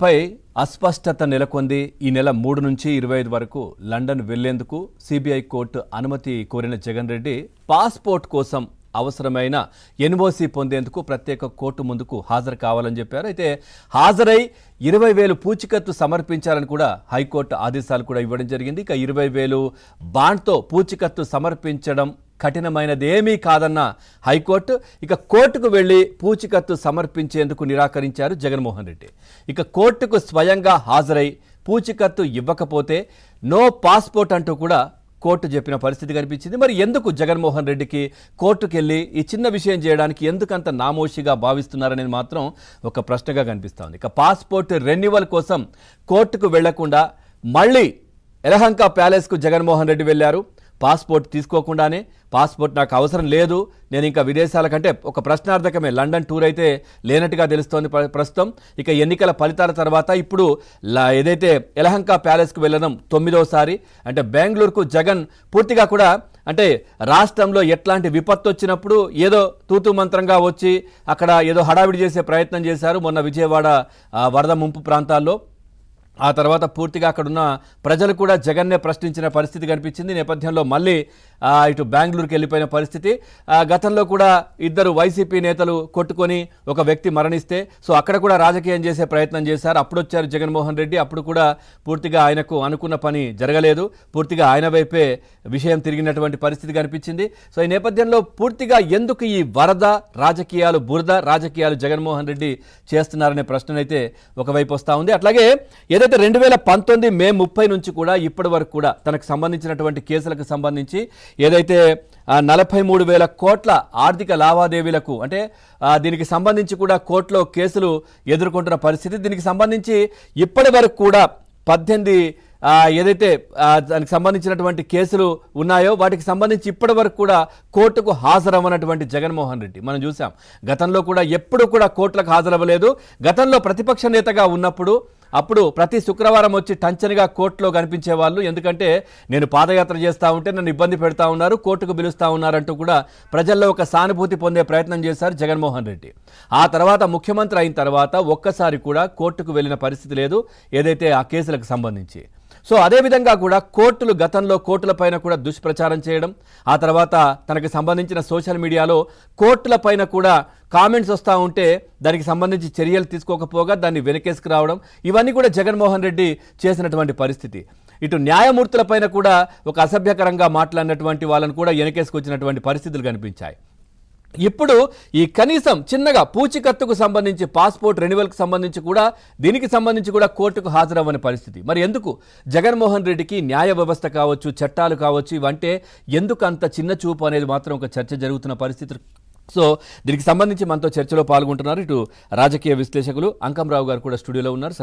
వివరాలపై అస్పష్టత నెలకొంది. ఈ నెల 3 నుంచి 25 వరకు లండన్ వెళ్లేందుకు సిబిఐ కోర్టు అనుమతి కోరిన జగన్ రెడ్డి పాస్పోర్ట్ కోసం అవసరమైన ఎన్ఓసి పొందేందుకు ప్రత్యేక కోర్టు ముందుకు హాజరు కావాలని చెప్పారు. అయితే హాజరై 20,000 పూచికత్తు సమర్పించాలని కూడా హైకోర్టు ఆదేశాలు కూడా ఇవ్వడం జరిగింది. ఇక 20,000 బాండ్తో పూచికత్తు సమర్పించడం కఠినమైనదేమీ కాదన్న హైకోర్టు ఇక కోర్టుకు వెళ్లి పూచికత్తు సమర్పించేందుకు నిరాకరించారు జగన్మోహన్ రెడ్డి. ఇక కోర్టుకు స్వయంగా హాజరై పూచికత్తు ఇవ్వకపోతే నో పాస్పోర్ట్ అంటూ కూడా కోర్టు చెప్పిన పరిస్థితి కనిపించింది. మరి ఎందుకు జగన్మోహన్ రెడ్డికి కోర్టుకు వెళ్ళి ఈ చిన్న విషయం చేయడానికి ఎందుకంత నామోషిగా భావిస్తున్నారనేది మాత్రం ఒక ప్రశ్నగా కనిపిస్తోంది. ఇక పాస్పోర్ట్ రెన్యువల్ కోసం కోర్టుకు వెళ్లకుండా మళ్ళీ ఎలహంక ప్యాలెస్కు జగన్మోహన్ రెడ్డి వెళ్లారు. పాస్పోర్ట్ తీసుకోకుండానే పాస్పోర్ట్ నాకు అవసరం లేదు, నేను ఇంకా విదేశాల కంటే ఒక ప్రశ్నార్థకమే లండన్ టూర్ అయితే లేనట్టుగా తెలుస్తోంది ప్రస్తుతం. ఇక ఎన్నికల ఫలితాల తర్వాత ఇప్పుడు ఏదైతే ఎలహంక ప్యాలెస్కు వెళ్ళడం 9వసారి. అంటే బెంగళూరుకు జగన్ పూర్తిగా కూడా అంటే రాష్ట్రంలో ఎట్లాంటి విపత్తు వచ్చినప్పుడు ఏదో తూతు మంత్రంగా వచ్చి అక్కడ ఏదో హడావిడి చేసే ప్రయత్నం చేశారు మొన్న విజయవాడ వరద ముంపు ప్రాంతాల్లో. ఆ తర్వాత పూర్తిగా అక్కడున్న ప్రజలు కూడా జగన్నే ప్రశ్నించిన పరిస్థితి కనిపించింది. నేపథ్యంలో మళ్ళీ ఇటు బెంగళూరుకి వెళ్ళిపోయిన పరిస్థితి. గతంలో కూడా ఇద్దరు వైసీపీ నేతలు కొట్టుకొని ఒక వ్యక్తి మరణిస్తే సో అక్కడ కూడా రాజకీయం చేసే ప్రయత్నం చేశారు. అప్పుడు వచ్చారు జగన్మోహన్ రెడ్డి. అప్పుడు కూడా పూర్తిగా ఆయనకు అనుకున్న పని జరగలేదు, పూర్తిగా ఆయన వైపే విషయం తిరిగినటువంటి పరిస్థితి కనిపించింది. సో ఈ నేపథ్యంలో పూర్తిగా ఎందుకు ఈ వరద రాజకీయాలు, బురద రాజకీయాలు జగన్మోహన్ రెడ్డి చేస్తున్నారనే ప్రశ్ననైతే ఒకవైపు వస్తూ ఉంది. అట్లాగే ఏదైతే 2019 మే 30 నుంచి కూడా ఇప్పటి వరకు కూడా తనకు సంబంధించినటువంటి కేసులకు సంబంధించి ఏదైతే 43,000 కోట్ల ఆర్థిక లావాదేవీలకు అంటే దీనికి సంబంధించి కూడా కోర్టులో కేసులు ఎదుర్కొంటున్న పరిస్థితి. దీనికి సంబంధించి ఇప్పటి వరకు కూడా 18 ఏదైతే దానికి సంబంధించినటువంటి కేసులు ఉన్నాయో వాటికి సంబంధించి ఇప్పటి వరకు కూడా కోర్టుకు హాజరవ్వనటువంటి జగన్మోహన్ రెడ్డి మనం చూసాం. గతంలో కూడా ఎప్పుడు కూడా కోర్టులకు హాజరవ్వలేదు. గతంలో ప్రతిపక్ష నేతగా ఉన్నప్పుడు అప్పుడు ప్రతి శుక్రవారం వచ్చి టంచనిగా కోర్టులో కనిపించే వాళ్ళు. ఎందుకంటే నేను పాదయాత్ర చేస్తూ ఉంటే నన్ను ఇబ్బంది పెడతా ఉన్నారు, కోర్టుకు పిలుస్తూ ఉన్నారంటూ కూడా ప్రజల్లో ఒక సానుభూతి పొందే ప్రయత్నం చేశారు జగన్మోహన్ రెడ్డి. ఆ తర్వాత ముఖ్యమంత్రి అయిన తర్వాత ఒక్కసారి కూడా కోర్టుకు వెళ్ళిన పరిస్థితి లేదు ఏదైతే ఆ కేసులకు సంబంధించి. సో అదేవిధంగా కూడా కోర్టులు గతంలో కోర్టులపైన కూడా దుష్ప్రచారం చేయడం, ఆ తర్వాత తనకు సంబంధించిన సోషల్ మీడియాలో కోర్టులపైన కూడా కామెంట్స్ వస్తూ ఉంటే దానికి సంబంధించి చర్యలు తీసుకోకపోగా దాన్ని వెనకేసుకు రావడం, ఇవన్నీ కూడా జగన్మోహన్ రెడ్డి చేసినటువంటి పరిస్థితి. ఇటు న్యాయమూర్తులపైన కూడా ఒక అసభ్యకరంగా మాట్లాడినటువంటి వాళ్ళను కూడా వెనకేసుకొచ్చినటువంటి పరిస్థితులు కనిపించాయి. ఇప్పుడు ఈ కనీసం చిన్నగా పూచికత్తుకు సంబంధించి పాస్పోర్ట్ రెన్యువల్కి సంబంధించి కూడా దీనికి సంబంధించి కూడా కోర్టుకు హాజరవ్వని పరిస్థితి. మరి ఎందుకు జగన్మోహన్ రెడ్డికి న్యాయ వ్యవస్థ కావచ్చు, చట్టాలు కావచ్చు, ఇవంటే ఎందుకు అంత చిన్న చూపు అనేది మాత్రం ఒక చర్చ జరుగుతున్న పరిస్థితి. సో దీనికి సంబంధించి మనతో చర్చలో పాల్గొంటున్నారు ఇటు రాజకీయ విశ్లేషకులు అంకంరావు గారు కూడా స్టూడియోలో ఉన్నారు. సార్